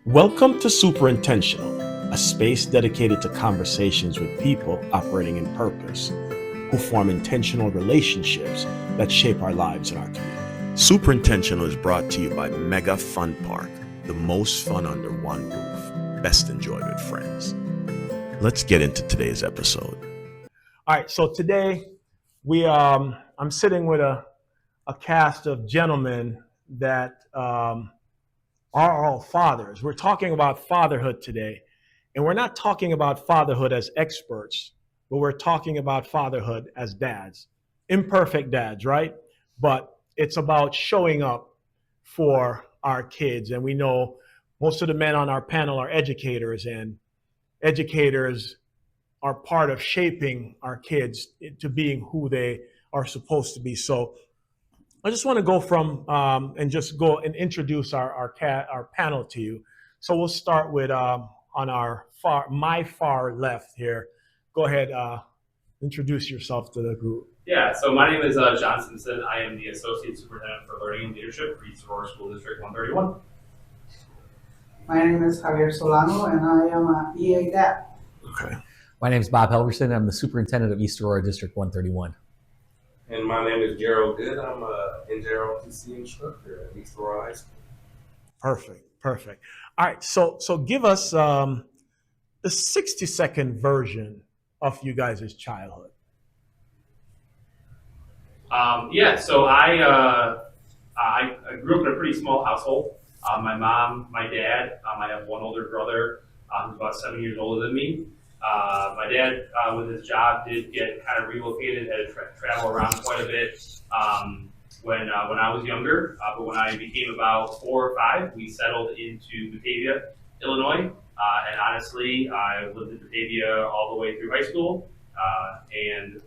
Welcome to Super Intentional, a space dedicated to conversations with people operating in purpose, who form intentional relationships that shape our lives and our community. Super Intentional is brought to you by Mega Fun Park, the most fun under one roof, best enjoyed with friends. Let's get into today's episode. All right, so today I'm sitting with a cast of gentlemen that are all fathers. We're talking about fatherhood today, and we're not talking about fatherhood as experts, but we're talking about fatherhood as dads, imperfect dads, right? But it's about showing up for our kids, and we know most of the men on our panel are educators, and educators are part of shaping our kids to being who they are supposed to be. So I just want to go from and just go and introduce our panel to you. So we'll start with on my far left here. Go ahead, introduce yourself to the group. Yeah, so my name is John Simpson. I am the Associate Superintendent for Learning and Leadership for East Aurora School District 131. My name is Javier Solano, and I am an EA dad. Okay. My name is Bob Helverson. I'm the Superintendent of East Aurora District 131. And my name is Gerald Good. I'm a NJROTC instructor at East Aurora High School. Perfect. All right, so give us the 60-second version of you guys' childhood. So I grew up in a pretty small household. My mom, my dad, I have one older brother who's about 7 years older than me. My dad, with his job, did get kind of relocated, had to travel around quite a bit when I was younger. But when I became about 4 or 5, we settled into Batavia, Illinois. And honestly, I lived in Batavia all the way through high school. And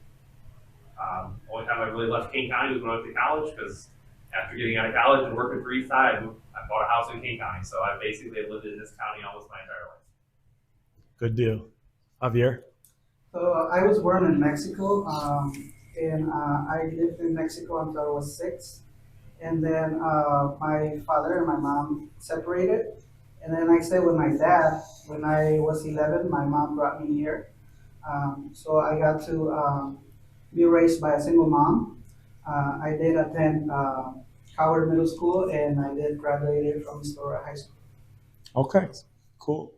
the only time I really left Kane County was when I went to college, because after getting out of college and working for Eastside, I bought a house in Kane County. So I basically lived in this county almost my entire life. Good deal. Javier? So I was born in Mexico, and I lived in Mexico until I was 6. And then my father and my mom separated. And then I stayed with my dad. When I was 11, my mom brought me here. So I got to be raised by a single mom. I did attend Howard Middle School, and I did graduate from East Aurora High School. Okay, cool.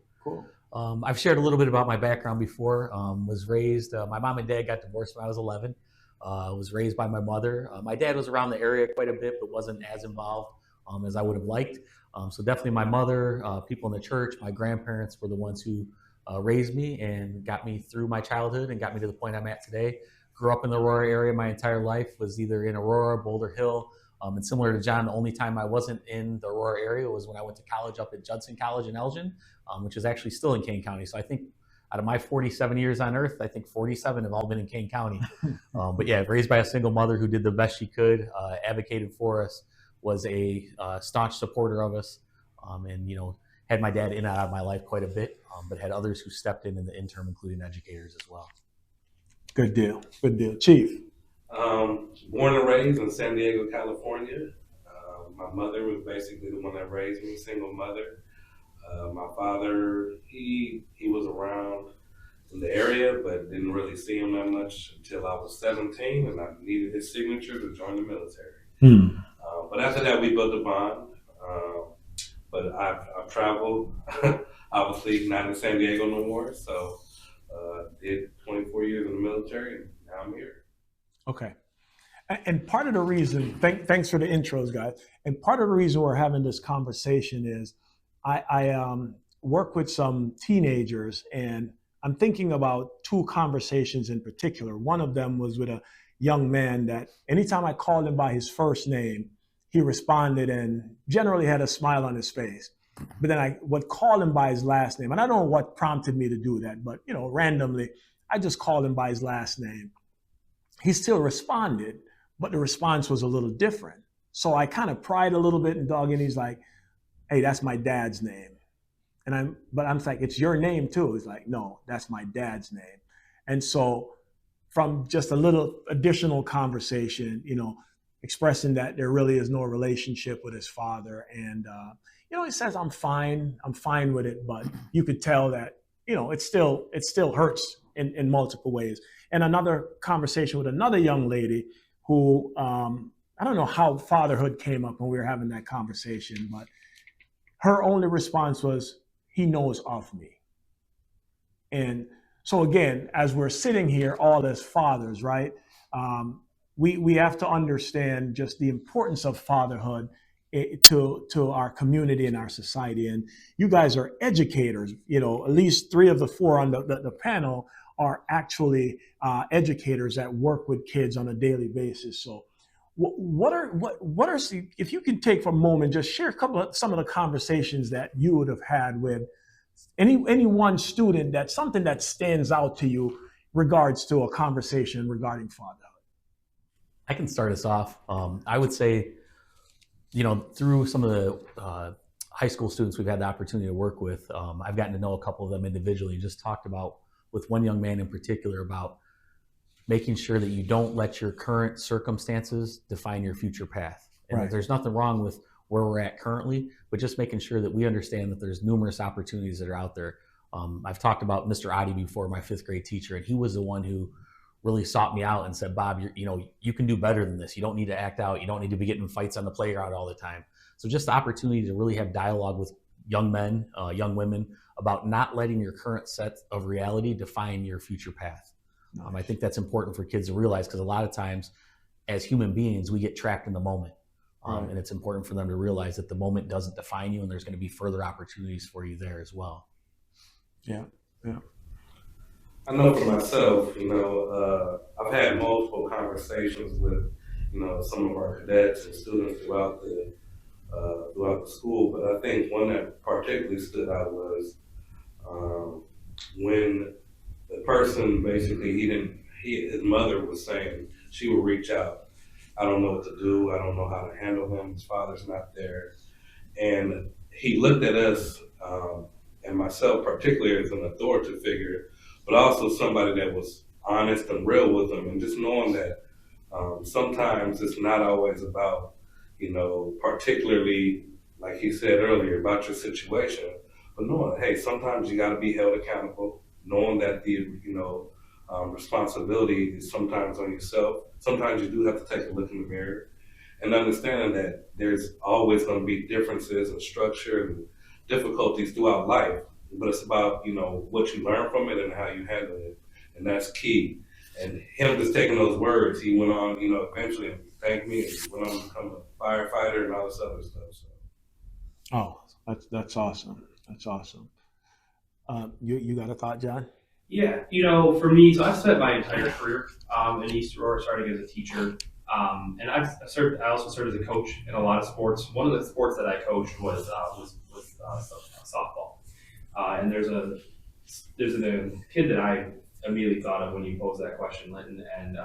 I've shared a little bit about my background before. Was raised, my mom and dad got divorced when I was 11. Was raised by my mother. My dad was around the area quite a bit, but wasn't as involved as I would have liked. So definitely my mother, people in the church, my grandparents were the ones who raised me and got me through my childhood and got me to the point I'm at today. Grew up in the Aurora area my entire life, was either in Aurora, Boulder Hill, and similar to John, the only time I wasn't in the Aurora area was when I went to college up at Judson College in Elgin, which is actually still in Kane County. So I think out of my 47 years on earth, I think 47 have all been in Kane County. But yeah, raised by a single mother who did the best she could, advocated for us, was a staunch supporter of us, and had my dad in and out of my life quite a bit, but had others who stepped in the interim, including educators as well. Good deal. Chief? Born and raised in San Diego, California. My mother was basically the one that raised me, single mother. My father, he was around in the area, but didn't really see him that much until I was 17, and I needed his signature to join the military. But after that, we built a bond. But I've traveled, obviously not in San Diego no more, so did 24 years in the military, and now I'm here. Okay. And part of the reason, thanks for the intros, guys. And part of the reason we're having this conversation is I work with some teenagers, and I'm thinking about 2 conversations in particular. One of them was with a young man that anytime I called him by his first name, he responded and generally had a smile on his face. But then I would call him by his last name. And I don't know what prompted me to do that, but randomly, I just called him by his last name. He still responded, but the response was a little different. So I kind of pried a little bit and dug in. He's like, "Hey, that's my dad's name." And I'm like, "It's your name too." He's like, "No, that's my dad's name." And so from just a little additional conversation, expressing that there really is no relationship with his father. And, he says, I'm fine with it, but you could tell that, it still hurts in multiple ways. And another conversation with another young lady who, I don't know how fatherhood came up when we were having that conversation, but her only response was, he knows of me. And so again, as we're sitting here, all as fathers, right? We have to understand just the importance of fatherhood to our community and our society. And you guys are educators. At least 3 of the 4 on the panel are actually educators that work with kids on a daily basis. So what are if you can take for a moment, just share some of the conversations that you would have had with any one student, that something that stands out to you regards to a conversation regarding fatherhood. I can start us off. I would say, through some of the high school students we've had the opportunity to work with, I've gotten to know a couple of them individually. Just talked about with one young man in particular about making sure that you don't let your current circumstances define your future path. And Right. there's nothing wrong with where we're at currently, but just making sure that we understand that there's numerous opportunities that are out there. I've talked about Mr. Adi before, my 5th grade teacher, and he was the one who really sought me out and said, Bob, you can do better than this. You don't need to act out. You don't need to be getting in fights on the playground all the time. So just the opportunity to really have dialogue with young men, young women, about not letting your current set of reality define your future path. I think that's important for kids to realize, because a lot of times as human beings, we get trapped in the moment. And it's important for them to realize that the moment doesn't define you, and there's going to be further opportunities for you there as well. Yeah. I know for myself, I've had multiple conversations with, some of our cadets and students throughout the school, but I think one that particularly stood out was when the person basically, his mother was saying she would reach out. I don't know what to do. I don't know how to handle him. His father's not there. And he looked at us, and myself particularly, as an authority figure, but also somebody that was honest and real with him, and just knowing that sometimes it's not always about, particularly, like he said earlier, about your situation, but knowing, hey, sometimes you got to be held accountable, knowing that the, responsibility is sometimes on yourself. Sometimes you do have to take a look in the mirror, and understanding that there's always going to be differences in structure and difficulties throughout life, but it's about, what you learn from it and how you handle it, and that's key. And him just taking those words, he went on, eventually thanked me, and he went on to become a firefighter and all this other stuff. So. Oh, that's awesome. That's awesome. You got a thought, John? Yeah, for me, so I've spent my entire career in East Aurora, starting as a teacher, and I also served as a coach in a lot of sports. One of the sports that I coached was softball, and there's a kid that I immediately thought of when you posed that question, Linton. And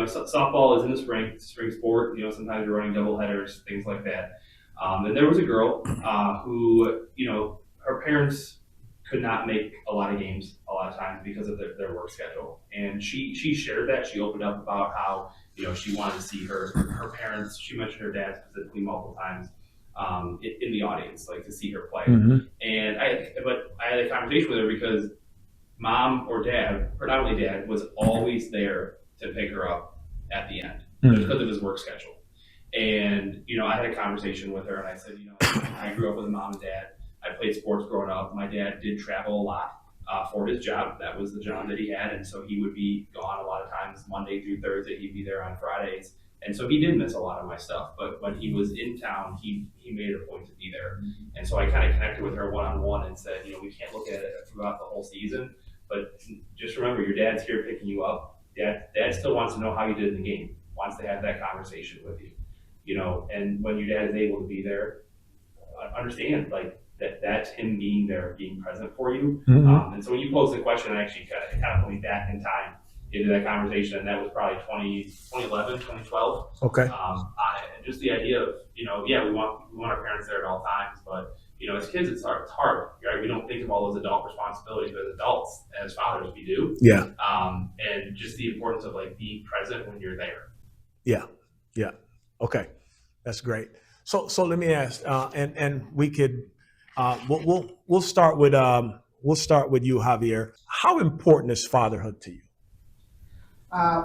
softball is in the spring sport. Sometimes you're running double headers, things like that. And there was a girl who, her parents could not make a lot of games a lot of times because of their work schedule. And she shared that. She opened up about how, she wanted to see her parents. She mentioned her dad specifically multiple times in the audience, like to see her play. Mm-hmm. And I had a conversation with her because mom or dad, predominantly dad, was always there to pick her up at the end because of his work schedule. And, I had a conversation with her, and I said, I grew up with a mom and dad. I played sports growing up. My dad did travel a lot for his job. That was the job that he had. And so he would be gone a lot of times, Monday through Thursday. He'd be there on Fridays. And so he did miss a lot of my stuff. But when he was in town, he made it a point to be there. And so I kind of connected with her one-on-one and said, we can't look at it throughout the whole season, but just remember, your dad's here picking you up. Dad still wants to know how you did in the game, wants to have that conversation with you. And when your dad is able to be there, understand that's him being there, being present for you. Mm-hmm. And so when you posed the question, I actually kind of put me back in time into that conversation, and that was probably 2011, 2012. Okay. Just the idea of, we want our parents there at all times, but as kids, it's hard, right? We don't think of all those adult responsibilities, but as adults, as fathers, we do. Yeah. And just the importance of being present when you're there. Yeah. Okay. That's great. So let me ask, and we could, we'll start with you, Javier. How important is fatherhood to you?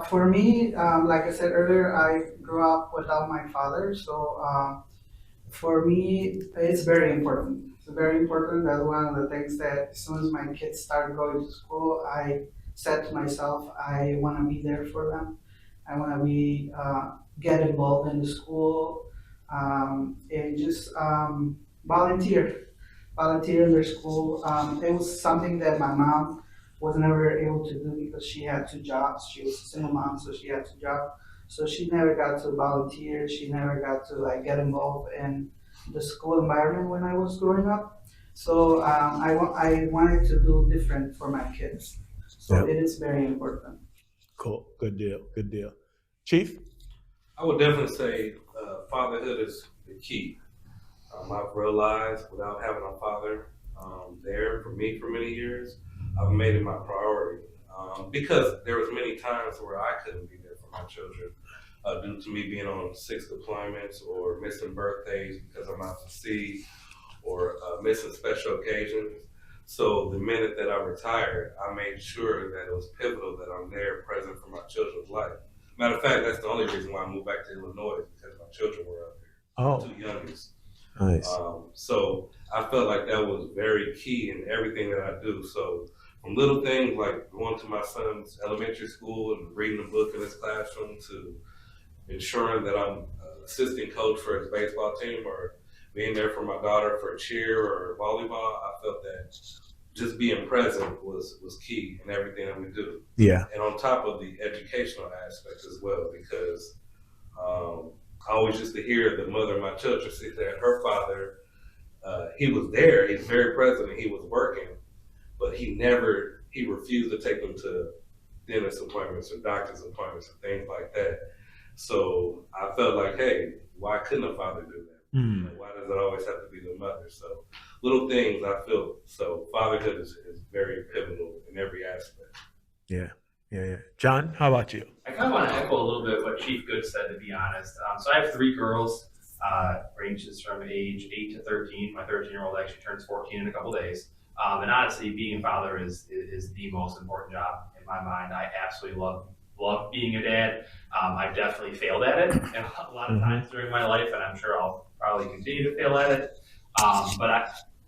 For me, like I said earlier, I grew up without my father, so for me, it's very important. It's very important. That's one of the things that as soon as my kids start going to school, I said to myself, I want to be there for them. I want to be get involved in the school and just volunteer in their school. It was something that my mom was never able to do because she had two jobs. She was a single mom, so she had two jobs. So she never got to volunteer. She never got to like get involved in the school environment when I was growing up. So I wanted to do different for my kids. So Yeah. it is very important. Cool. Good deal. Good deal. Chief? I would definitely say fatherhood is the key. I've realized without having a father there for me for many years, I've made it my priority because there was many times where I couldn't be there for my children due to me being on 6 deployments or missing birthdays because I'm out to sea or missing special occasions. So the minute that I retired, I made sure that it was pivotal that I'm there present for my children's life. Matter of fact, that's the only reason why I moved back to Illinois because my children were out there, Oh, two youngest. nice. So I felt like that was very key in everything that I do. So from little things like going to my son's elementary school and reading a book in his classroom to ensuring that I'm assistant coach for his baseball team or being there for my daughter for cheer or volleyball, I felt that just being present was key in everything that we do. Yeah. And on top of the educational aspect as well, because I always used to hear the mother of my children say that her father, he was there, he's very present, and he was working, but he refused to take them to dentist appointments or doctor's appointments and things like that. So I felt like, hey, why couldn't a father do that? You know, why does it always have to be the mother? So little things I feel, so fatherhood is very pivotal in every aspect. Yeah. Yeah. Yeah. John, how about you? I kind of want to echo a little bit what Chief Good said, to be honest. So I have 3 girls, ranges from age 8 to 13. My 13-year-old actually turns 14 in a couple days. And honestly, being a father is the most important job in my mind. I absolutely love being a dad. I've definitely failed at it and a lot of times during my life, and I'm sure I'll probably continue to fail at it.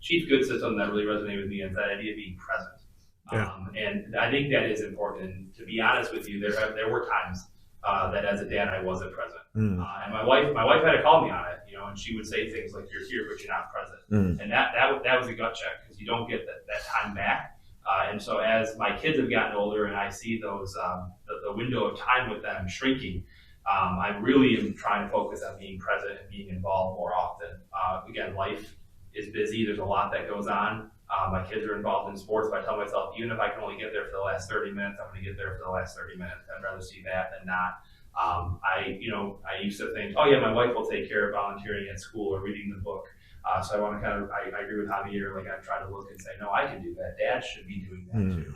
Chief Good said something that really resonated with me, is that idea of being present. Yeah. And I think that is important. And to be honest with you, there were times that as a dad I wasn't present. And my wife had to call me on it, and she would say things like, "You're here, but you're not present." And that was a gut check because you don't get that time back. And so as my kids have gotten older and I see those the window of time with them shrinking, I really am trying to focus on being present and being involved more often. Again, life is busy. There's a lot that goes on. My kids are involved in sports, but I tell myself, even if I can only get there for the last 30 minutes, I'm going to get there for the last 30 minutes. I'd rather see that than not. I used to think, oh yeah, my wife will take care of volunteering at school or reading the book. So I want to I agree with Javier, like I try to look and say, no, I can do that. Dads should be doing that too.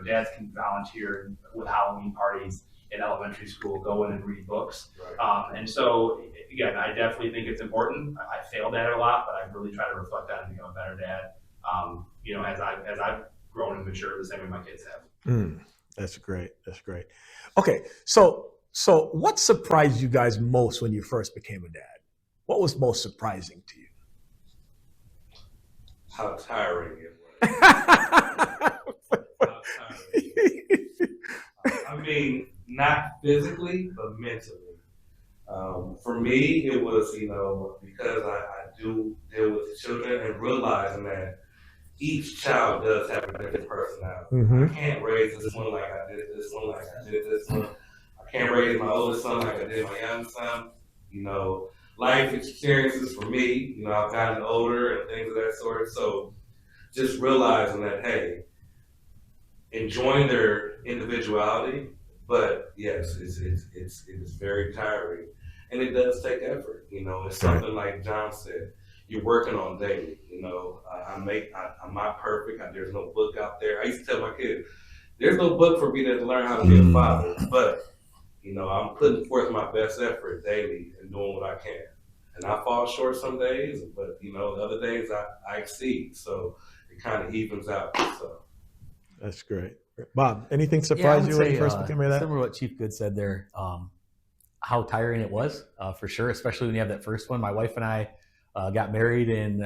Dads can volunteer with Halloween parties in elementary school, go in and read books. Right. And so again, I definitely think it's important. I failed at it a lot, but I really try to reflect on it and become a better dad. As I've grown and matured the same way my kids have. That's great. That's great. Okay, so what surprised you guys most when you first became a dad? What was most surprising to you? How tiring it was. How tiring. I mean, not physically, but mentally. For me, it was, because I do deal with children and realizing that each child does have a different personality. I can't raise this one like I did this one, like I did this one. I can't raise my oldest son like I did my young son. Life experiences for me, I've gotten older and things of that sort. So just realizing that, hey, enjoying their individuality, but yes, it is very tiring. And it does take effort. It's something like John said, you're working on daily. I'm not perfect. There's no book out there. I used to tell my kids, there's no book for me to learn how to be a father, but I'm putting forth my best effort daily and doing what I can. and I fall short some days, but the other days I exceed. So it kind of evens out. So That's great. Bob, anything Yeah, I surprise would you when you say first became that? similar to what Chief Good said there. How tiring it was, for sure, especially when you have that first one. My wife and I got married in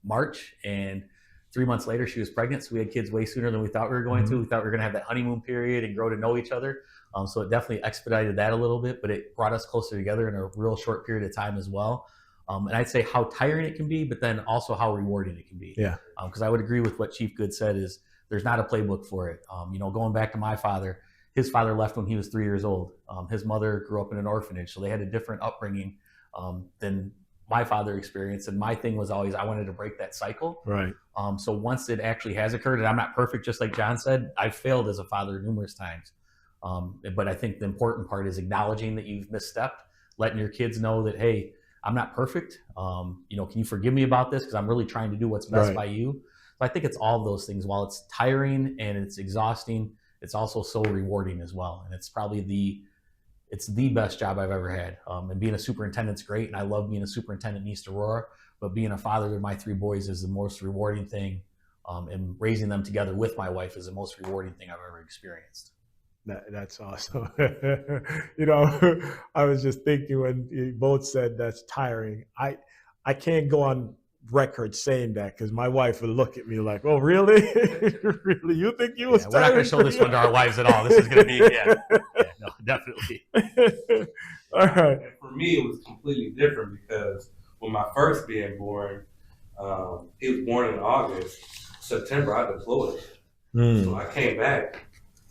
March, and 3 months later, she was pregnant. So we had kids way sooner than we thought we were going to. We thought we were going to have that honeymoon period and grow to know each other. So it definitely expedited that a little bit, but it brought us closer together in a real short period of time as well. And I'd say how tiring it can be, but then also how rewarding it can be. Yeah. Because I would agree with what Chief Good said is there's not a playbook for it. Going back to my father, his father left when he was 3 years old. His mother grew up in an orphanage, so they had a different upbringing than my father experienced. And my thing was always I wanted to break that cycle. Right. So once it actually has occurred, and I'm not perfect, just like John said, I've failed as a father numerous times. But I think the important part is acknowledging that you've misstepped, letting your kids know that, hey, I'm not perfect. Can you forgive me about this? Because I'm really trying to do what's best by you. So I think it's all of those things. While it's tiring and it's exhausting, it's also so rewarding as well. And it's probably the best job I've ever had. And being a superintendent's great. And I love being a superintendent in East Aurora, but being a father to my 3 boys is the most rewarding thing. And raising them together with my wife is the most rewarding thing I've ever experienced. That's awesome. I was just thinking when you both said that's tiring. I can't go on record saying that because my wife would look at me like, "Oh, really? Really? You think you was tired?" We're not going to show this one to our wives at all. This is going to be, no, definitely. All right. And for me, it was completely different because when my first being born, he was born in August. September, I deployed. So I came back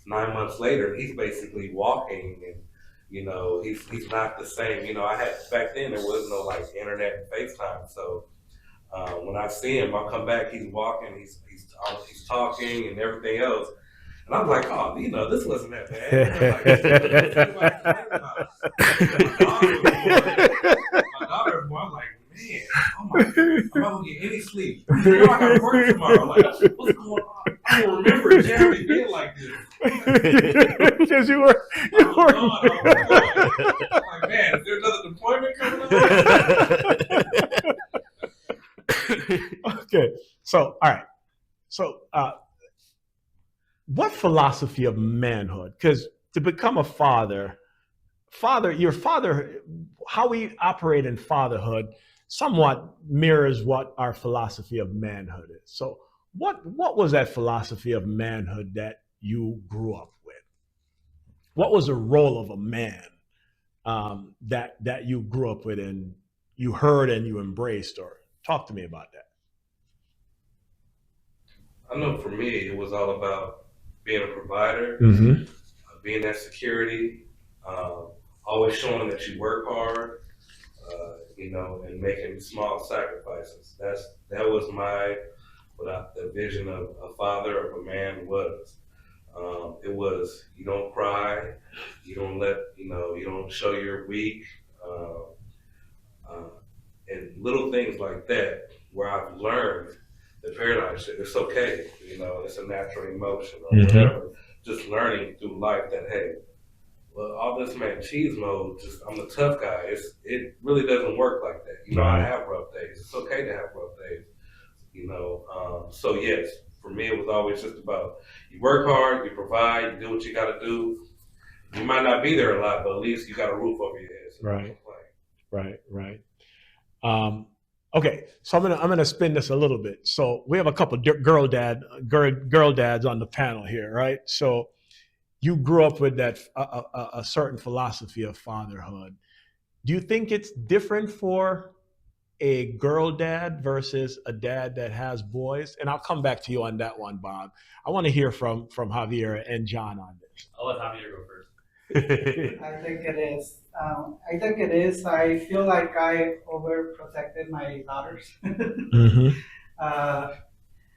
9 months later. He's basically walking, and he's not the same. I had back then there was no like internet and FaceTime, so. When I see him, I come back, he's walking, he's talking and everything else. And I'm like, oh, this wasn't that bad. My daughter was born, I'm like, man, oh my God, I'm not going to get any sleep. I got to work tomorrow. I'm like, what's going on? I don't remember Jeremy being like this. Because you were. I'm like, man, is there another deployment coming up? Okay, so all right, so what philosophy of manhood? Because to become a father, your father, how we operate in fatherhood, somewhat mirrors what our philosophy of manhood is. So, what was that philosophy of manhood that you grew up with? What was the role of a man that you grew up with and you heard and you embraced? Or talk to me about that. I know for me, it was all about being a provider, being that security, always showing that you work hard, and making small sacrifices. That was what the vision of a father, of a man was. It was, you don't cry, you don't you don't show you're weak, and little things like that, where I've learned the paradigm shift. It's okay, it's a natural emotion or whatever. Just learning through life that, hey, well, all this machismo, I'm the tough guy. It really doesn't work like that. I have rough days. It's okay to have rough days. So yes, for me, it was always just about you work hard, you provide, you do what you got to do. You might not be there a lot, but at least you got a roof over your head. So Right. Okay, so I'm gonna spin this a little bit. So we have a couple girl dads on the panel here, right? So you grew up with that a certain philosophy of fatherhood. Do you think it's different for a girl dad versus a dad that has boys? And I'll come back to you on that one, Bob. I want to hear from Javier and John on this. I'll let Javier go first. I think it is. I feel like I overprotected my daughters.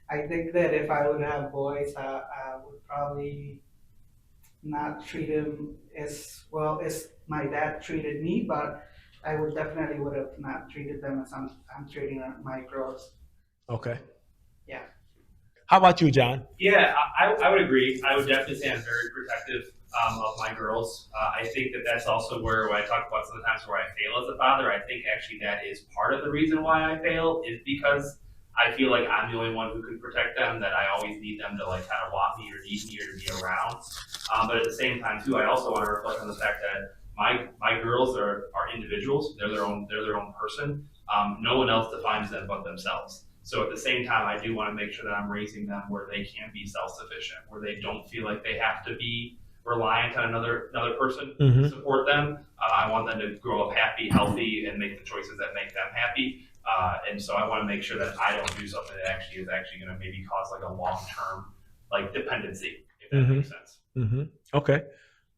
I think that if I would have boys, I would probably not treat them as well as my dad treated me, but I would have not treated them as I'm treating my girls. Okay. Yeah. How about you, John? Yeah, I would agree. I would definitely say I'm very protective of my girls. I think that that's also where when I talk about sometimes where I fail as a father, I think actually that is part of the reason why I fail is because I feel like I'm the only one who can protect them, that I always need them to like kind of want me or need me or to be around. But at the same time too, I also want to reflect on the fact that my girls are individuals. They're their own person. No one else defines them but themselves. So at the same time, I do want to make sure that I'm raising them where they can be self-sufficient, where they don't feel like they have to be reliant on another person to support them. I want them to grow up happy, healthy, and make the choices that make them happy. And so I want to make sure that I don't do something that actually is actually going to maybe cause like a long-term like dependency, if that makes sense. Okay.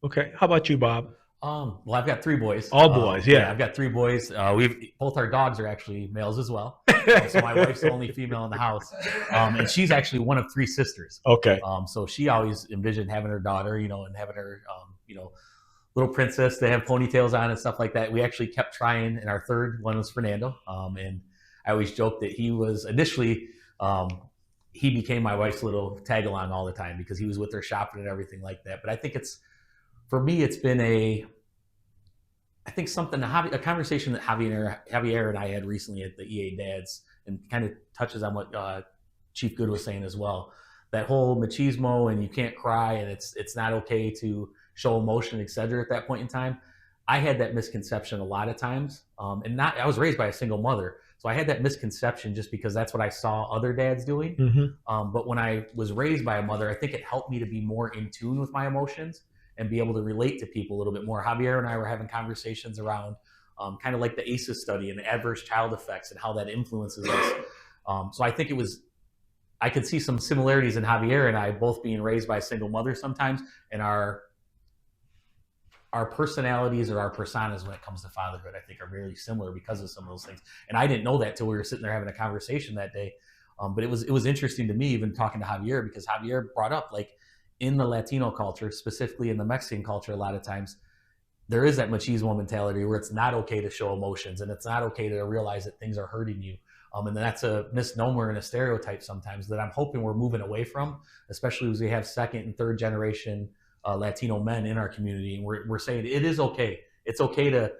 Okay. How about you, Bob? Well, I've got 3 boys. All boys, yeah. I've got 3 boys. Both our dogs are actually males as well. So my wife's the only female in the house, and she's actually one of 3 sisters. Okay. So she always envisioned having her daughter, and having her, little princess. They have ponytails on and stuff like that. We actually kept trying, and our third one was Fernando. And I always joked that he was initially. He became my wife's little tag-along all the time because he was with her shopping and everything like that. But I think for me, it's been a conversation that Javier and I had recently at the EA Dads, and kind of touches on what Chief Good was saying as well. That whole machismo and you can't cry and it's not okay to show emotion, etc. At that point in time, I had that misconception a lot of times, I was raised by a single mother, so I had that misconception just because that's what I saw other dads doing. But when I was raised by a mother, I think it helped me to be more in tune with my emotions and be able to relate to people a little bit more. Javier and I were having conversations around kind of like the ACEs study and the adverse child effects and how that influences us. So I think I could see some similarities in Javier and I both being raised by a single mother sometimes, and our personalities or our personas when it comes to fatherhood, I think, are very similar because of some of those things. And I didn't know that till we were sitting there having a conversation that day. But it was interesting to me, even talking to Javier, because Javier brought up, like, in the Latino culture, specifically in the Mexican culture, a lot of times there is that machismo mentality where it's not okay to show emotions and it's not okay to realize that things are hurting you. And that's a misnomer and a stereotype sometimes that I'm hoping we're moving away from, especially as we have 2nd and 3rd generation Latino men in our community. And we're saying it is okay. It's okay to,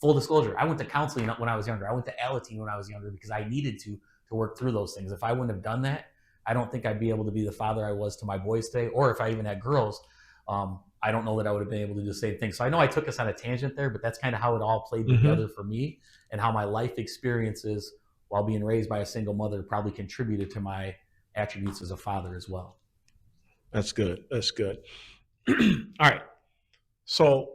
full disclosure, I went to counseling when I was younger. I went to Alateen when I was younger because I needed to work through those things. If I wouldn't have done that, I don't think I'd be able to be the father I was to my boys today. Or if I even had girls, I don't know that I would have been able to do the same thing. So I know I took us on a tangent there, but that's kind of how it all played together for me, and how my life experiences while being raised by a single mother probably contributed to my attributes as a father as well. That's good. That's good. All right. So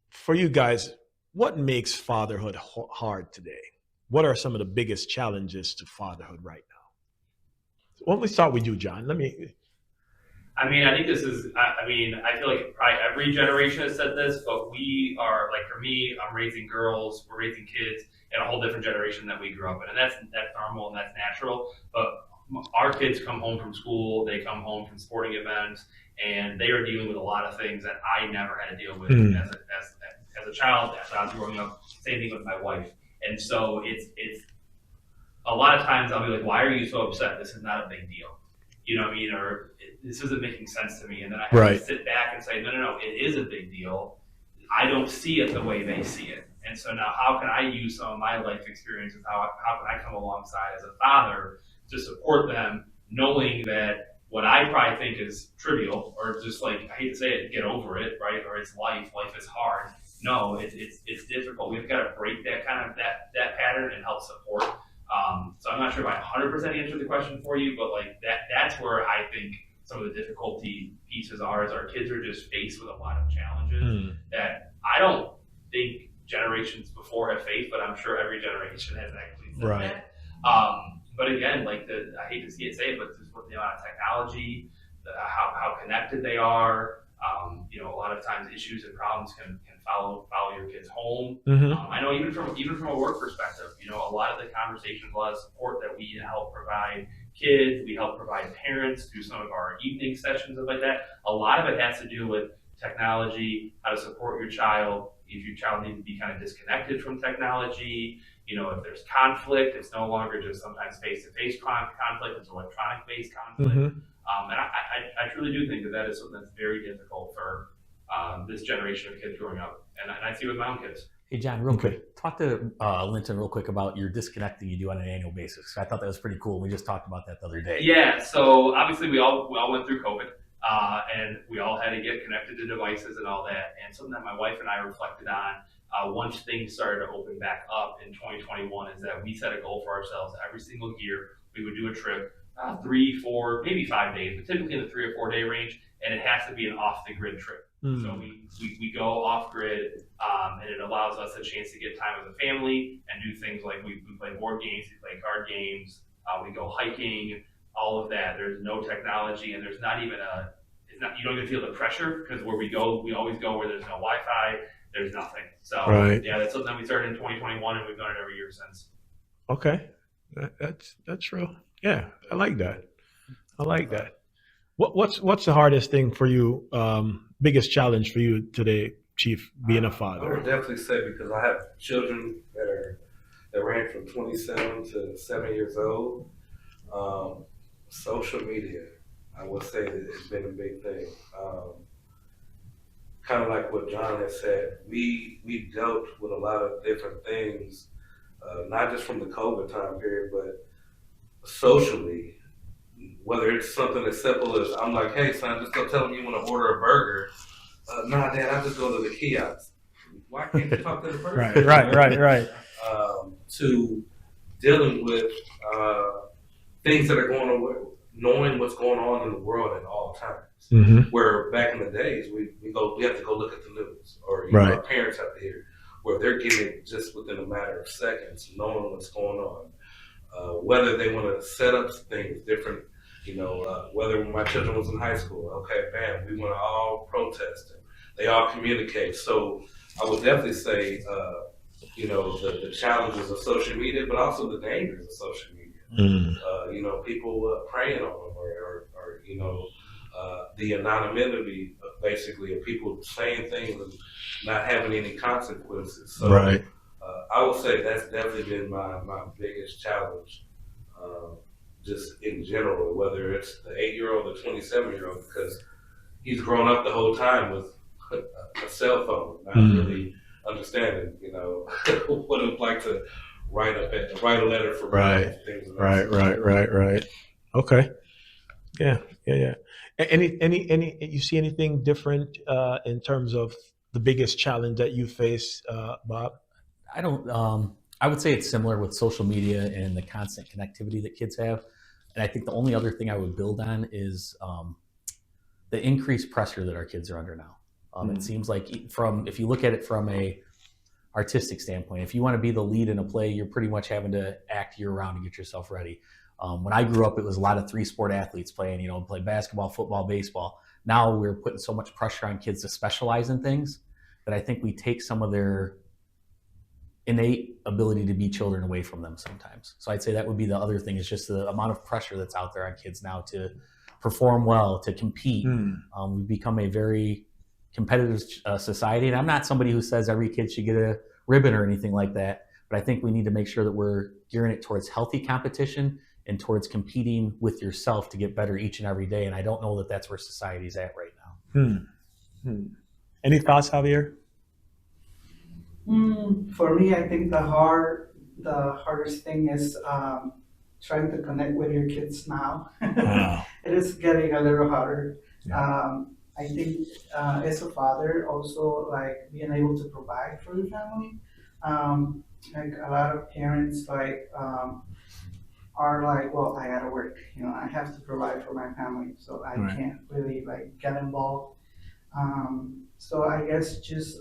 for you guys, what makes fatherhood hard today? What are some of the biggest challenges to fatherhood right now? Why don't we start with you, John? I think this is, I feel like probably every generation has said this, but we are, like, for me, I'm raising girls, we're raising kids in a whole different generation that we grew up in. And that's normal and that's natural. But our kids come home from school, they come home from sporting events, and they are dealing with a lot of things that I never had to deal with as a child, as I was growing up. Same thing with my wife. And so it's a lot of times I'll be like, why are you so upset? This is not a big deal. You know what I mean? Or this isn't making sense to me. And then I have to sit back and say, no, it is a big deal. I don't see it the way they see it. And so now how can I use some of my life experiences? How can I come alongside as a father to support them, knowing that what I probably think is trivial, or just, like, I hate to say it, get over it, right? Or it's life is hard. No, it's difficult. We've got to break that kind of that pattern and help support. So I'm not sure if I 100% answered the question for you, but like that's where I think some of the difficulty pieces are, is our kids are just faced with a lot of challenges that I don't think generations before have faced, but I'm sure every generation has actually said that. But again, like I hate to say it, but just with the amount of technology, how connected they are, a lot of times issues and problems can follow your kids home. I know even from a work perspective, a lot of the conversations, a lot of support that we help provide kids, we help provide parents through some of our evening sessions and like that. A lot of it has to do with technology, how to support your child. If your child needs to be kind of disconnected from technology, if there's conflict, it's no longer just sometimes face-to-face conflict, it's electronic-based conflict. And I truly do think that is something that's very difficult for this generation of kids growing up, and I see it with my own kids. Hey, John, real Okay. quick, talk to Linton real quick about your disconnecting you do on an annual basis. I thought that was pretty cool. We just talked about that the other day. Yeah, so obviously we all went through COVID, and we all had to get connected to devices and all that. And something that my wife and I reflected on once things started to open back up in 2021 is that we set a goal for ourselves every single year. We would do a trip, 3, 4, maybe 5 days, but typically in the 3 or 4 day range, and it has to be an off the grid trip. So we go off grid, and it allows us a chance to get time with the family and do things like we play board games, we play card games, we go hiking, all of that. There's no technology, and there's not even you don't even feel the pressure, because where we go, we always go where there's no Wi-Fi, there's nothing. So Right. yeah, that's something we started in 2021, and we've done it every year since. Okay, that's real. Yeah, I like that. I like that. What's the hardest thing for you? Biggest challenge for you today, Chief, being a I father? would definitely say, because I have children that range from 27 to 7 years old. Social media, I would say that it's been a big thing. Kind of like what John has said, we dealt with a lot of different things, not just from the COVID time period, but socially. Whether it's something as simple as, I'm like, hey son, just go tell them you want to order a burger. Nah, Dad, I just go to the kiosk. Why can't you talk to the person? Right. To dealing with things that are going on, knowing what's going on in the world at all times. Mm-hmm. Where back in the days, we have to go look at the news, or Right. our parents have to hear, where they're getting it just within a matter of seconds, knowing what's going on. Whether they want to set up things different, whether when my children was in high school, okay, bam, we want to all protest, and they all communicate. So I would definitely say, the challenges of social media, but also the dangers of social media. People preying on them, or the anonymity, basically, of people saying things and not having any consequences. So, Right. I would say that's definitely been my biggest challenge, just in general, whether it's the 8-year-old or 27-year-old, because he's grown up the whole time with a cell phone, not really understanding, what it would like to write a letter for Right. things of that sort. Right. Okay. Yeah. Any you see anything different in terms of the biggest challenge that you face, Bob? I don't. I would say it's similar with social media and the constant connectivity that kids have. And I think the only other thing I would build on is the increased pressure that our kids are under now. It seems like if you look at it from a artistic standpoint, if you want to be the lead in a play, you're pretty much having to act year round to get yourself ready. When I grew up, it was a lot of 3-sport athletes playing, play basketball, football, baseball. Now we're putting so much pressure on kids to specialize in things that I think we take some of their innate ability to be children away from them sometimes. So I'd say that would be the other thing, is just the amount of pressure that's out there on kids now to perform well, to compete. We've become a very competitive society. And I'm not somebody who says every kid should get a ribbon or anything like that, but I think we need to make sure that we're gearing it towards healthy competition and towards competing with yourself to get better each and every day. And I don't know that that's where society's at right now. Any thoughts, Javier? For me, I think the hardest thing is trying to connect with your kids now. Wow. It is getting a little harder. Yeah. I think as a father, also like being able to provide for the family. Like a lot of parents are like, well, I gotta work. I have to provide for my family, so I Right. can't really get involved. So I guess just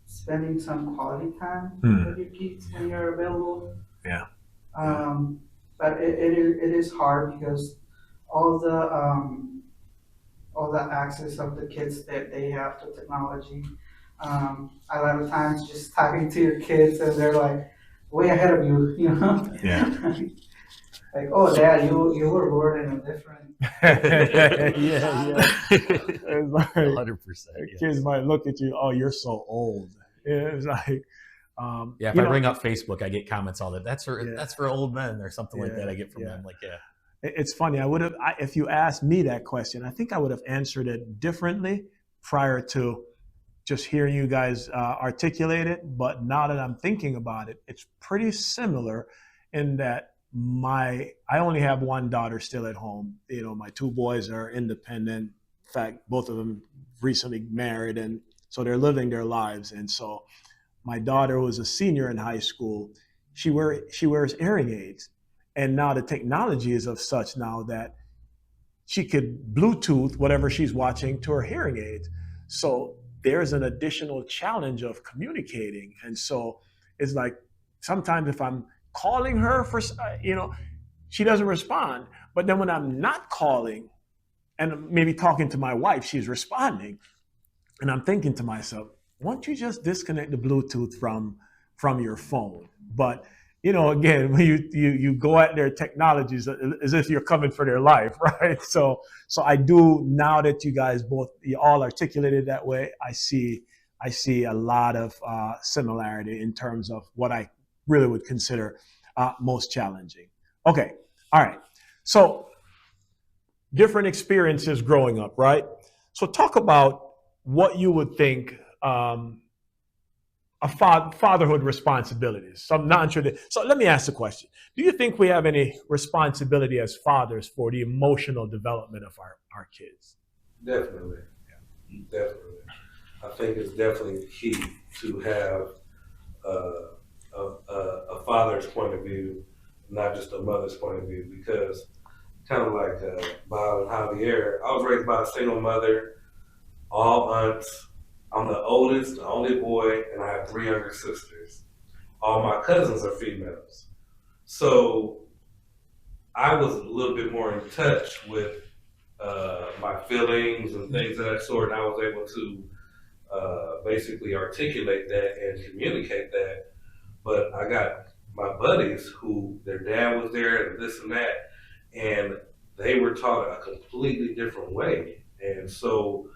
spending some quality time with your kids when you're available. Yeah. But it is hard because all the access of the kids that they have to technology. A lot of times just talking to your kids and they're like way ahead of you, Yeah. Like, oh, Dad, you were born in a different. yeah. It's like 100%. kids might look at you, oh, you're so old. Yeah, it's like, If I bring up Facebook, I get comments all that. That's for old men or something like Yeah, that. I get from yeah. them. Like, yeah. It's funny. If you asked me that question, I think I would have answered it differently. prior to just hearing you guys articulate it. But now that I'm thinking about it, it's pretty similar in that I only have one daughter still at home. You know, my two boys are independent. In fact, both of them recently married, and so they're living their lives. And so my daughter, who is a senior in high school, she wears hearing aids, and now the technology is of such now that she could Bluetooth whatever she's watching to her hearing aids. So there's an additional challenge of communicating. And so it's like sometimes if I'm calling her for, she doesn't respond. But then when I'm not calling and maybe talking to my wife, she's responding. And I'm thinking to myself, why don't you just disconnect the Bluetooth from your phone? But again, when you go at their technologies as if you're coming for their life, right? So I do, now that you all articulated that way, I see a lot of similarity in terms of what I really would consider most challenging. Okay, all right. So different experiences growing up, right? So talk about what you would think fatherhood responsibilities. So I'm not sure so let me ask the question. Do you think we have any responsibility as fathers for the emotional development of our kids? Definitely. Definitely. I think it's definitely key to have a father's point of view, not just a mother's point of view, because kind of like Bob and Javier, I was raised by a single mother, all aunts. I'm the oldest, the only boy, and I have 3 younger sisters. All my cousins are females. So I was a little bit more in touch with my feelings and things of that sort, and I was able to basically articulate that and communicate that. But I got my buddies who their dad was there and this and that, and they were taught a completely different way. And so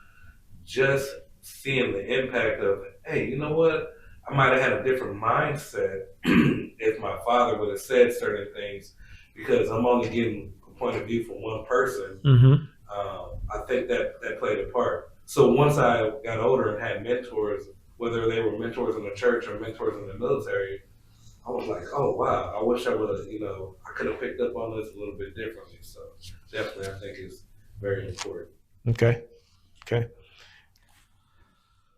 just seeing the impact of, hey, you know what? I might have had a different mindset if my father would have said certain things, because I'm only getting a point of view from one person. Mm-hmm. I think that played a part. So once I got older and had mentors, whether they were mentors in the church or mentors in the military, I was like, oh wow, I wish I would have, I could have picked up on this a little bit differently. So definitely, I think it's very important. Okay.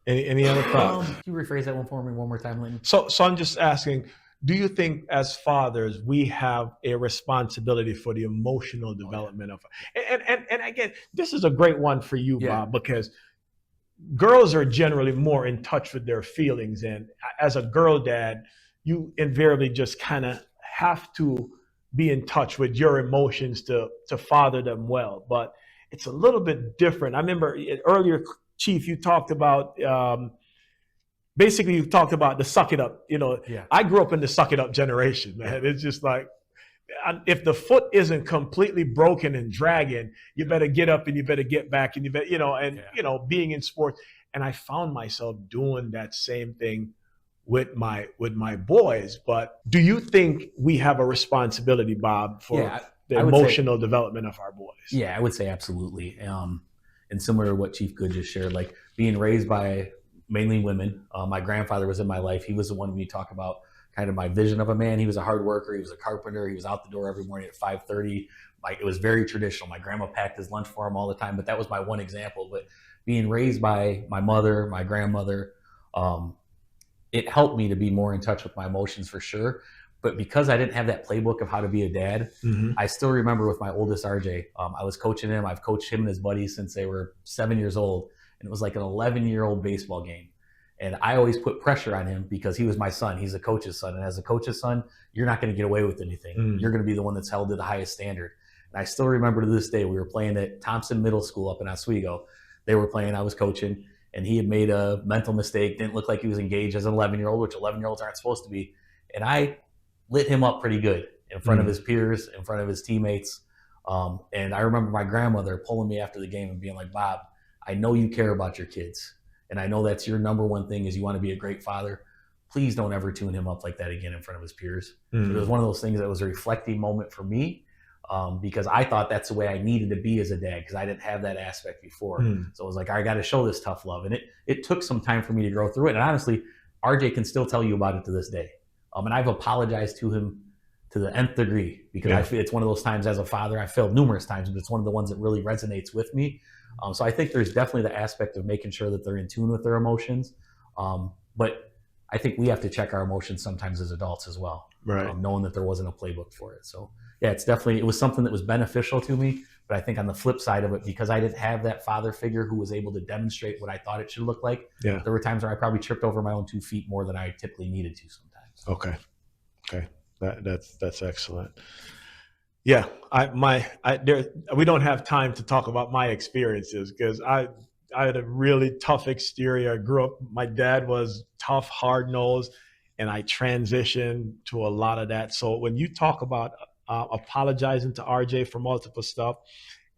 Any other thoughts? Can you rephrase that one for me one more time, Linton? So I'm just asking, do you think as fathers we have a responsibility for the emotional development of, and again, this is a great one for you, Bob, because girls are generally more in touch with their feelings, and as a girl dad, you invariably just kind of have to be in touch with your emotions to father them well. But it's a little bit different. I remember earlier, Chief, you talked about basically you talked about the suck it up. I grew up in the suck it up generation, man. It's just like, if the foot isn't completely broken and dragging, you better get up and you better get back, and you better, being in sports. And I found myself doing that same thing with my boys. But do you think we have a responsibility, Bob, for the emotional development of our boys? Yeah, I would say absolutely. And similar to what Chief Good just shared, like being raised by mainly women. My grandfather was in my life. He was the one when you talk about kind of my vision of a man. He was a hard worker. He was a carpenter. He was out the door every morning at 5:30. Like, it was very traditional. My grandma packed his lunch for him all the time, but that was my one example. But being raised by my mother, my grandmother, it helped me to be more in touch with my emotions for sure. But because I didn't have that playbook of how to be a dad, I still remember with my oldest RJ, I was coaching him. I've coached him and his buddies since they were 7 years old. And it was like an 11-year-old baseball game. And I always put pressure on him because he was my son. He's a coach's son. And as a coach's son, you're not going to get away with anything. You're going to be the one that's held to the highest standard. And I still remember to this day, we were playing at Thompson Middle School up in Oswego. They were playing, I was coaching, and he had made a mental mistake. Didn't look like he was engaged as an 11-year-old, which 11-year-olds aren't supposed to be. And I lit him up pretty good in front of his peers, in front of his teammates. And I remember my grandmother pulling me after the game and being like, Bob, I know you care about your kids. And I know that's your number one thing is you want to be a great father. Please don't ever tune him up like that again in front of his peers. It was one of those things that was a reflecting moment for me. because I thought that's the way I needed to be as a dad, because I didn't have that aspect before. So it was like, I got to show this tough love. And it took some time for me to grow through it. And honestly, RJ can still tell you about it to this day. And I've apologized to him to the nth degree, because I feel it's one of those times as a father, I failed numerous times, but it's one of the ones that really resonates with me. So I think there's definitely the aspect of making sure that they're in tune with their emotions. But I think we have to check our emotions sometimes as adults as well, knowing that there wasn't a playbook for it. So yeah, it was something that was beneficial to me. But I think on the flip side of it, because I didn't have that father figure who was able to demonstrate what I thought it should look like, there were times where I probably tripped over my own 2 feet more than I typically needed to sometimes. Okay. That's excellent. Yeah, we don't have time to talk about my experiences, because I had a really tough exterior. I grew up, my dad was tough, hard nosed, and I transitioned to a lot of that. So when you talk about apologizing to RJ for multiple stuff,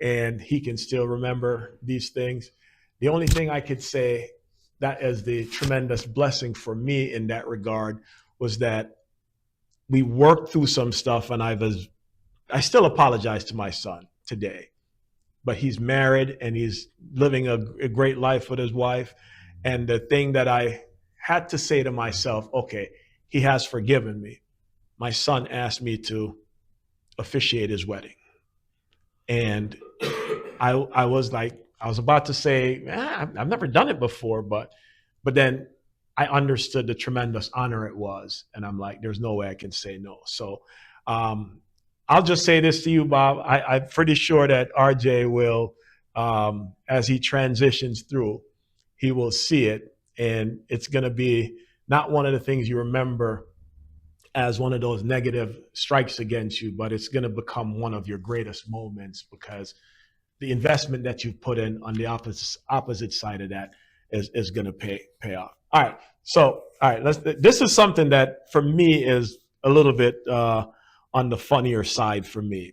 and he can still remember these things, the only thing I could say that is the tremendous blessing for me in that regard was that we worked through some stuff, and I still apologize to my son today, but he's married and he's living a great life with his wife. And the thing that I had to say to myself, okay, he has forgiven me. My son asked me to officiate his wedding. And I was about to say, I've never done it before, but then I understood the tremendous honor it was. And I'm like, there's no way I can say no. So I'll just say this to you, Bob. I'm pretty sure that RJ will, as he transitions through, he will see it. And it's going to be not one of the things you remember as one of those negative strikes against you, but it's going to become one of your greatest moments, because the investment that you've put in on the opposite side of that is going to pay off. All right. So, this is something that for me is a little bit on the funnier side for me.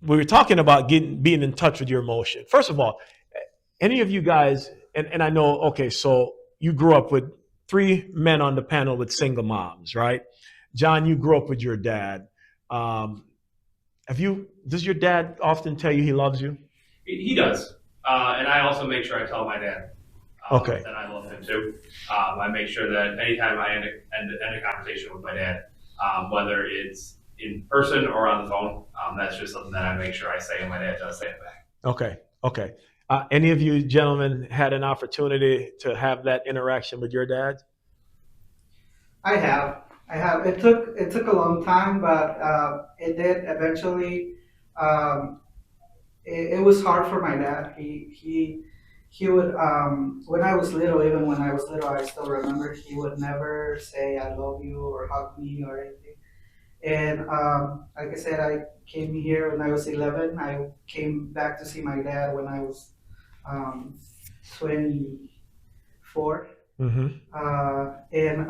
We were talking about being in touch with your emotion. First of all, any of you guys, and I know, okay, so you grew up with 3 men on the panel with single moms, right? John, you grew up with your dad. Does your dad often tell you he loves you? He does. And I also make sure I tell my dad that I love him too. I make sure that anytime I end a conversation with my dad, whether it's in person or on the phone, that's just something that I make sure I say, and my dad does say it back. Okay. Any of you gentlemen had an opportunity to have that interaction with your dad? I have. It took a long time, but it did eventually. It was hard for my dad. He would, when I was little, even when I was little, I still remember he would never say I love you or hug me or anything. And like I said, I came here when I was 11. I came back to see my dad when I was 24. Mm-hmm. And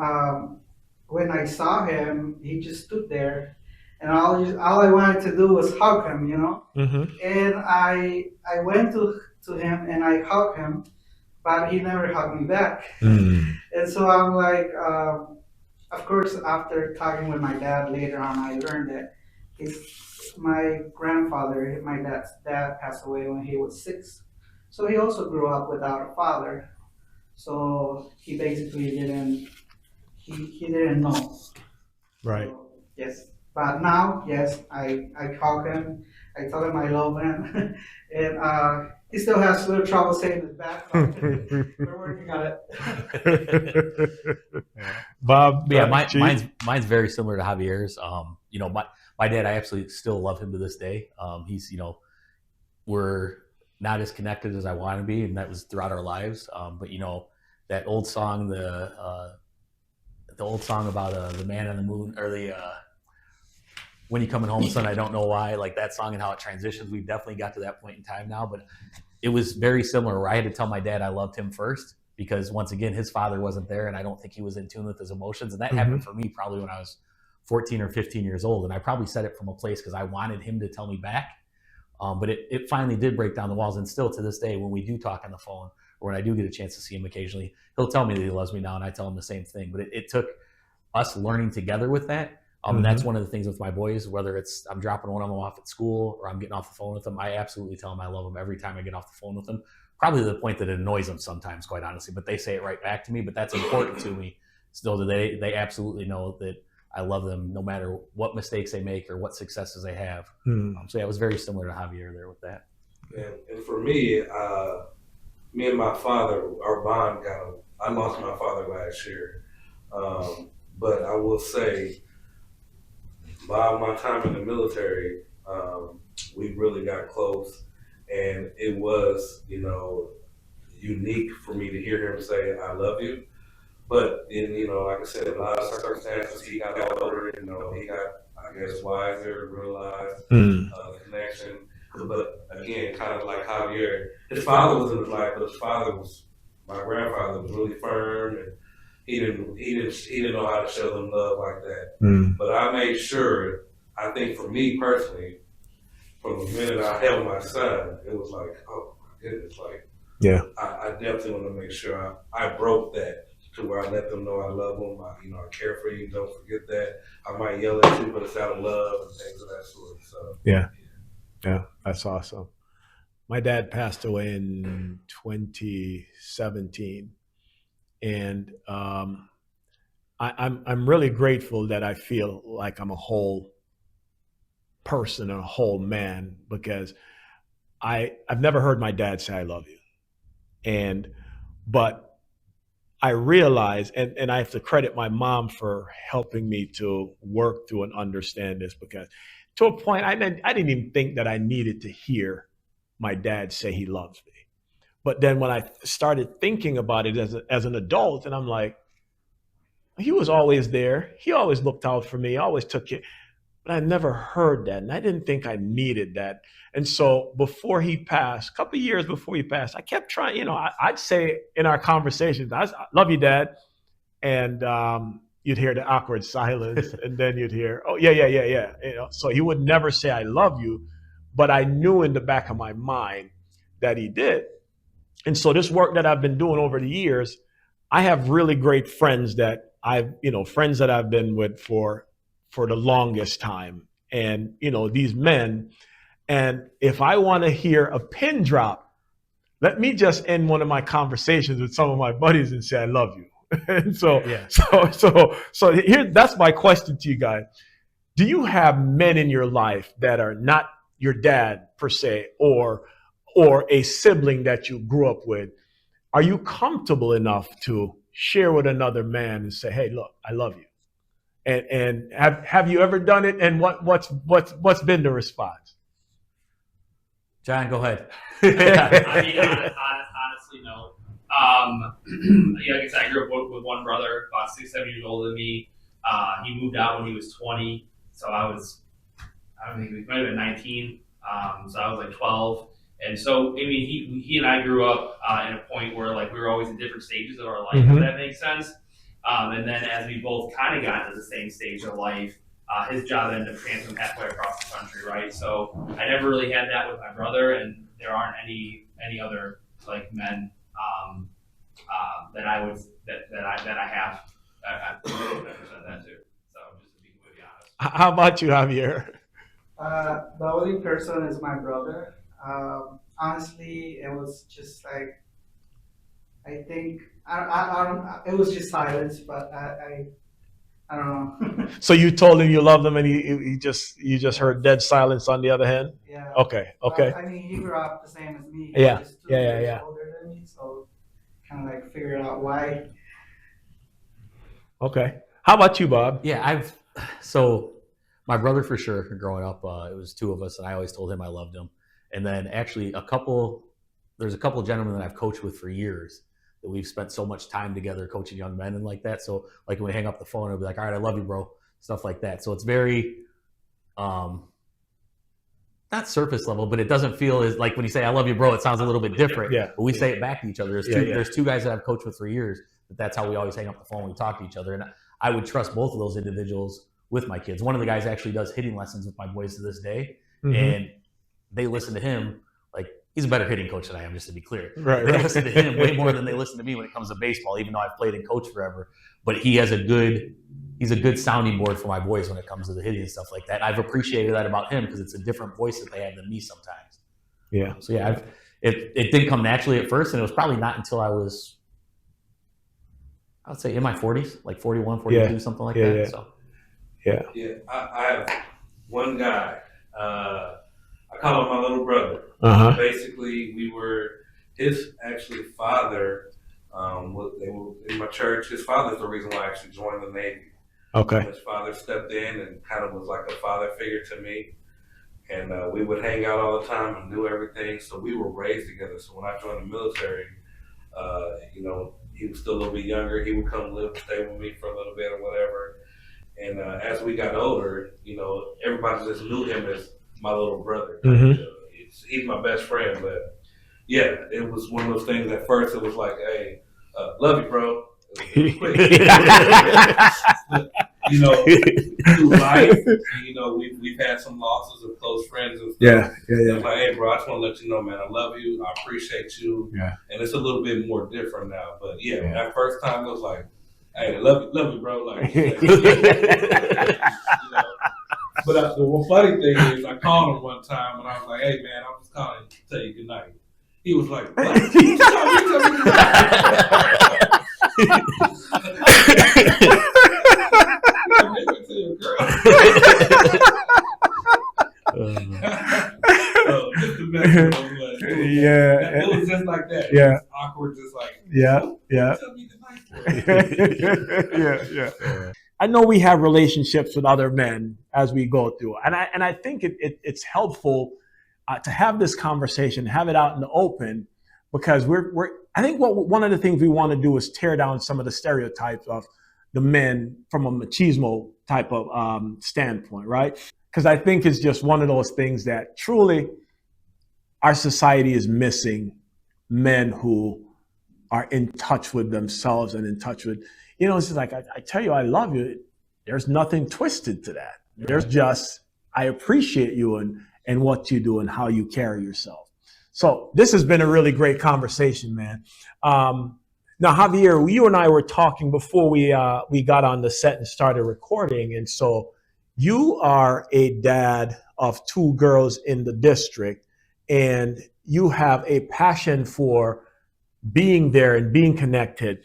when I saw him, he just stood there, and all I wanted to do was hug him, Mm-hmm. And I went to him and I hugged him, but he never hugged me back. Mm. And so I'm like, of course, after talking with my dad later on, I learned that my grandfather, my dad's dad, passed away when he was 6. So he also grew up without a father. So he basically didn't know. Right. So, yes. But now, yes, I hug him. I tell him I love him. And he still has a little trouble saying it back, but we're working on it. Bob? Yeah, mine's very similar to Javier's. My dad, I absolutely still love him to this day. He's, we're not as connected as I want to be, and that was throughout our lives. But that old song, the old song about the man on the moon, or the when you coming home, son, I don't know why, like that song and how it transitions. We've definitely got to that point in time now, but it was very similar where I had to tell my dad I loved him first, because once again, his father wasn't there, and I don't think he was in tune with his emotions. And that happened for me probably when I was 14 or 15 years old. And I probably said it from a place because I wanted him to tell me back. But it finally did break down the walls. And still to this day, when we do talk on the phone, or when I do get a chance to see him occasionally, he'll tell me that he loves me now, and I tell him the same thing. But it took us learning together with that. And that's one of the things with my boys, whether it's I'm dropping one of them off at school or I'm getting off the phone with them, I absolutely tell them I love them every time I get off the phone with them. Probably to the point that it annoys them sometimes, quite honestly, but they say it right back to me. But that's important to me, so that they absolutely know that I love them no matter what mistakes they make or what successes they have. So yeah, it was very similar to Javier there with that. And for me, me and my father, our bond I lost my father last year. But I will say, by my time in the military, we really got close. And it was, unique for me to hear him say, I love you. But in, like I said, a lot of circumstances, he got older, he got, I guess, wiser, realized the connection. But again, kind of like Javier, his father was in his life, but my grandfather was really firm, and he didn't know how to show them love like that. But I made sure, I think for me personally, from the minute I held my son, it was like, oh my goodness, like, Yeah. I definitely want to make sure I broke that to where I let them know I love them, I care for you, don't forget that. I might yell at you, but it's out of love and things of that sort. So Yeah, that's awesome. My dad passed away in 2017, and I'm really grateful that I feel like I'm a whole person and a whole man, because I've never heard my dad say I love you, but I realize, and I have to credit my mom for helping me to work through and understand this, because to a point, I didn't even think that I needed to hear my dad say he loves me. But then when I started thinking about it as an adult, and I'm like, he was always there. He always looked out for me, always took care. But I never heard that, and I didn't think I needed that. And so before he passed, a couple of years before he passed, I kept trying, I'd say in our conversations, I love you, Dad. And you'd hear the awkward silence, and then you'd hear, oh, yeah. So he would never say, I love you, but I knew in the back of my mind that he did. And so this work that I've been doing over the years, I have really great friends that I've been with for the longest time. And, these men, and if I want to hear a pin drop, let me just end one of my conversations with some of my buddies and say, I love you. And so here, that's my question to you guys. Do you have men in your life that are not your dad per se, or a sibling that you grew up with? Are you comfortable enough to share with another man and say, hey, look, I love you? And have you ever done it? And what's been the response? John, go ahead. I mean, honestly, no. Like I said, I grew up with one brother, about 6-7 years older than me. He moved out when he was 20, so I don't think he might have been 19. So I was like 12. And so, I mean, he and I grew up in a point where like we were always in different stages of our life, if that makes sense. And then as we both kind of got to the same stage of life, his job ended up transferring halfway across the country, right? So I never really had that with my brother, and there aren't any other like men that I have. I've said that too. So just to be completely honest. How about you, Javier? The only person is my brother. Honestly, it was just like, I think I don't. It was just silence, but I don't know. So you told him you loved him, and you just heard dead silence on the other hand? Yeah. Okay. But, I mean, he grew up the same as me. He Yeah. was 2 years older than me, so kind of like figured out why. Okay. How about you, Bob? Yeah, so my brother for sure. Growing up, it was 2 of us, and I always told him I loved him. And then actually there's a couple of gentlemen that I've coached with for years that we've spent so much time together coaching young men and like that. So like when we hang up the phone, I'll be like, all right, I love you, bro. Stuff like that. So it's very, not surface level, but it doesn't feel as like when you say, I love you, bro, it sounds a little bit different. Yeah. But we say it back to each other. There's 2 guys that I've coached with for years. That's how we always hang up the phone when we talk to each other. And I would trust both of those individuals with my kids. One of the guys actually does hitting lessons with my boys to this day. And they listen to him. Like, He's a better hitting coach than I am, just to be clear. Right, They right. listen to him way more than they listen to me when it comes to baseball, even though I've played and coached forever. But he's a good sounding board for my boys when it comes to the hitting and stuff like that. I've appreciated that about him because it's a different voice that they have than me sometimes. Yeah. So yeah, it didn't come naturally at first, and it was probably not until I was, I would say, in my 40s, like 41, 42, something like that. Yeah. So Yeah, I have one guy. I call him my little brother. Basically, his actually father. They were in my church. His father's the reason why I actually joined the Navy. Okay. His father stepped in and kind of was like a father figure to me. And we would hang out all the time and do everything. So we were raised together. So when I joined the military, he was still a little bit younger. He would come live, stay with me for a little bit or whatever. And as we got older, everybody just knew him as my little brother. He's my best friend. But yeah, it was one of those things. At first, it was like, "Hey, love you, bro." It was quick. Through life, we've had some losses of close friends and stuff. Yeah. It's like, hey, bro, I just want to let you know, man, I love you. I appreciate you. Yeah. And it's a little bit more different now. But yeah, that first time it was like, hey, love you, bro. Like, But the funny thing is, I called him one time and I was like, hey, man, I'm just calling to tell you good night. He was like, what? You tell me good night. It was just like that. Yeah. It was awkward, just like, Yeah. tell me good night. Yeah. I know we have relationships with other men as we go through, and I think it's helpful to have this conversation, have it out in the open, because I think one of the things we want to do is tear down some of the stereotypes of the men from a machismo type of standpoint, right? Because I think it's just one of those things that truly our society is missing men who are in touch with themselves and in touch with, it's just like, I tell you, I love you. There's nothing twisted to that. There's just, I appreciate you and what you do and how you carry yourself. So this has been a really great conversation, man. Now, Javier, you and I were talking before we got on the set and started recording. And so you are a dad of 2 girls in the district, and you have a passion for being there and being connected.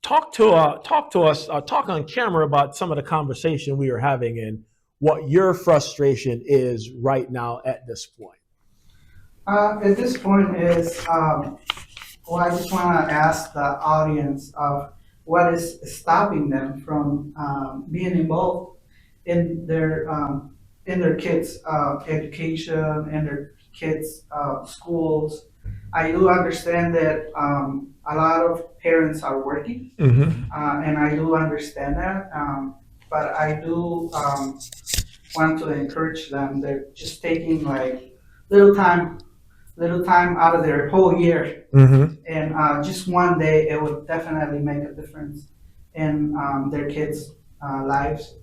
Talk on camera about some of the conversation we were having and what your frustration is right now at this point. At this point is, I just want to ask the audience of what is stopping them from being involved in their kids' education, in their kids' schools. I do understand that a lot of parents are working, and I do understand that, but I do want to encourage them. They're just taking like little time out of their whole year, and just one day it would definitely make a difference in their kids' lives,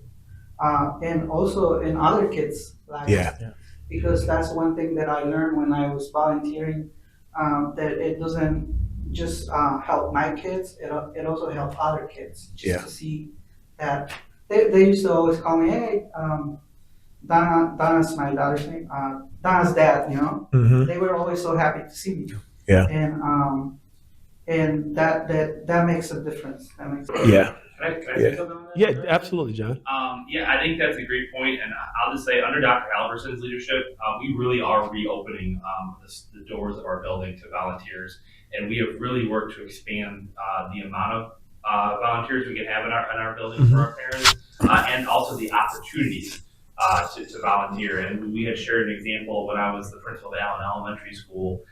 and also in other kids' lives. Yeah. Because that's one thing that I learned when I was volunteering, that it doesn't just help my kids, it also helps other kids. To see that they used to always call me, hey, Donna's my daughter's name, Donna's dad, They were always so happy to see me. Yeah. And that makes a difference. Yeah. Can I say something on that? Yeah, absolutely, John. I think that's a great point, and I'll just say, under Dr. Halverson's leadership, we really are reopening the doors of our building to volunteers, and we have really worked to expand the amount of volunteers we can have in our building for our parents, and also the opportunities to volunteer. And we had shared an example when I was the principal at Allen Elementary School.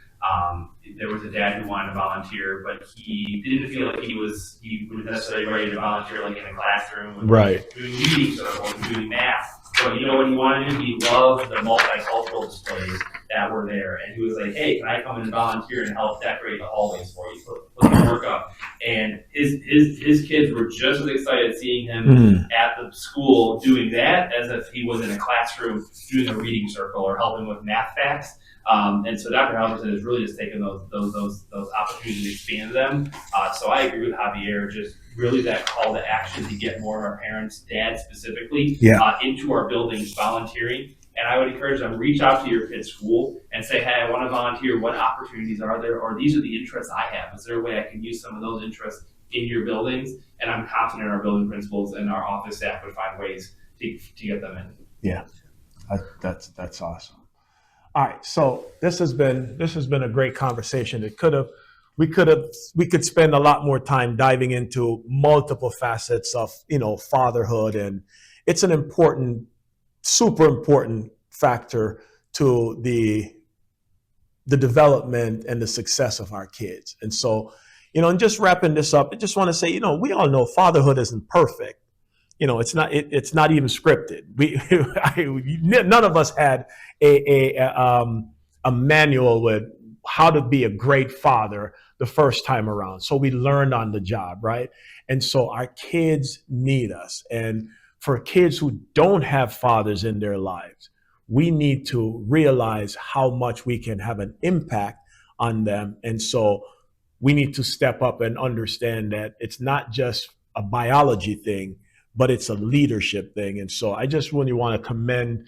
There was a dad who wanted to volunteer, but he didn't feel like he was necessarily ready to volunteer, like in a classroom, Right. doing meetings or doing math. But what he wanted to do, he loved the multicultural displays that were there, and he was like, "Hey, can I come and volunteer and help decorate the hallways for you, put the work up?" And his kids were just as excited seeing him at the school doing that as if he was in a classroom doing a reading circle or helping with math facts. And so Dr. Halverson has really just taken those opportunities and expanded them. So I agree with Javier, just really that call to action to get more of our parents, dads specifically, into our buildings volunteering. And I would encourage them, reach out to your kid's school and say, "Hey, I want to volunteer. What opportunities are there? Or these are the interests I have. Is there a way I can use some of those interests in your buildings?" And I'm confident our building principals and our office staff would find ways to get them in. Yeah, that's awesome. All right, so this has been a great conversation. We could spend a lot more time diving into multiple facets of fatherhood, and it's an important, super important factor to the development and the success of our kids. And so, and just wrapping this up, I just want to say, we all know fatherhood isn't perfect. It's not even scripted. None of us had a manual with how to be a great father the first time around. So we learned on the job, right? And so our kids need us. And for kids who don't have fathers in their lives, we need to realize how much we can have an impact on them. And so we need to step up and understand that it's not just a biology thing, but it's a leadership thing. And so I just really want to commend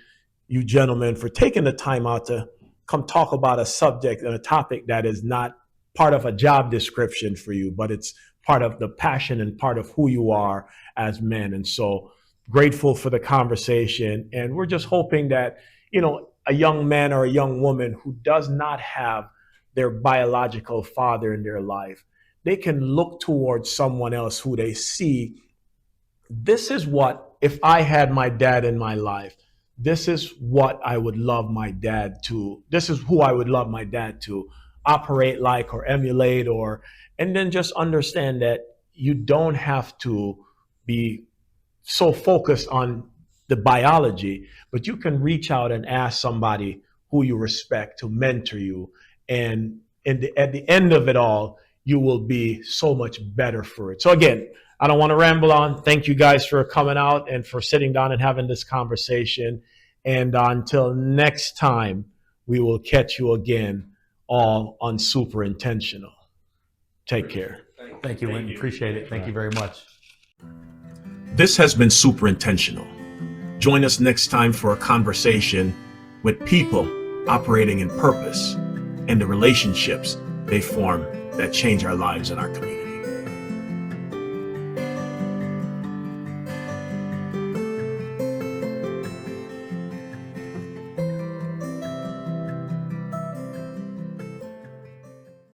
you gentlemen for taking the time out to come talk about a subject and a topic that is not part of a job description for you, but it's part of the passion and part of who you are as men. And so grateful for the conversation. And we're just hoping that, a young man or a young woman who does not have their biological father in their life, they can look towards someone else who they see. This is what, if I had my dad in my life, this is what I would love my dad to, this is who I would love my dad to operate like or emulate, and then just understand that you don't have to be so focused on the biology, but you can reach out and ask somebody who you respect to mentor you. And at the end of it all, you will be so much better for it. So again, I don't want to ramble on. Thank you guys for coming out and for sitting down and having this conversation. And until next time, we will catch you again, all on Super Intentional. Take care. Thank you, Wynton. Appreciate it. Thank you very much. This has been Super Intentional. Join us next time for a conversation with people operating in purpose and the relationships they form that change our lives and our community.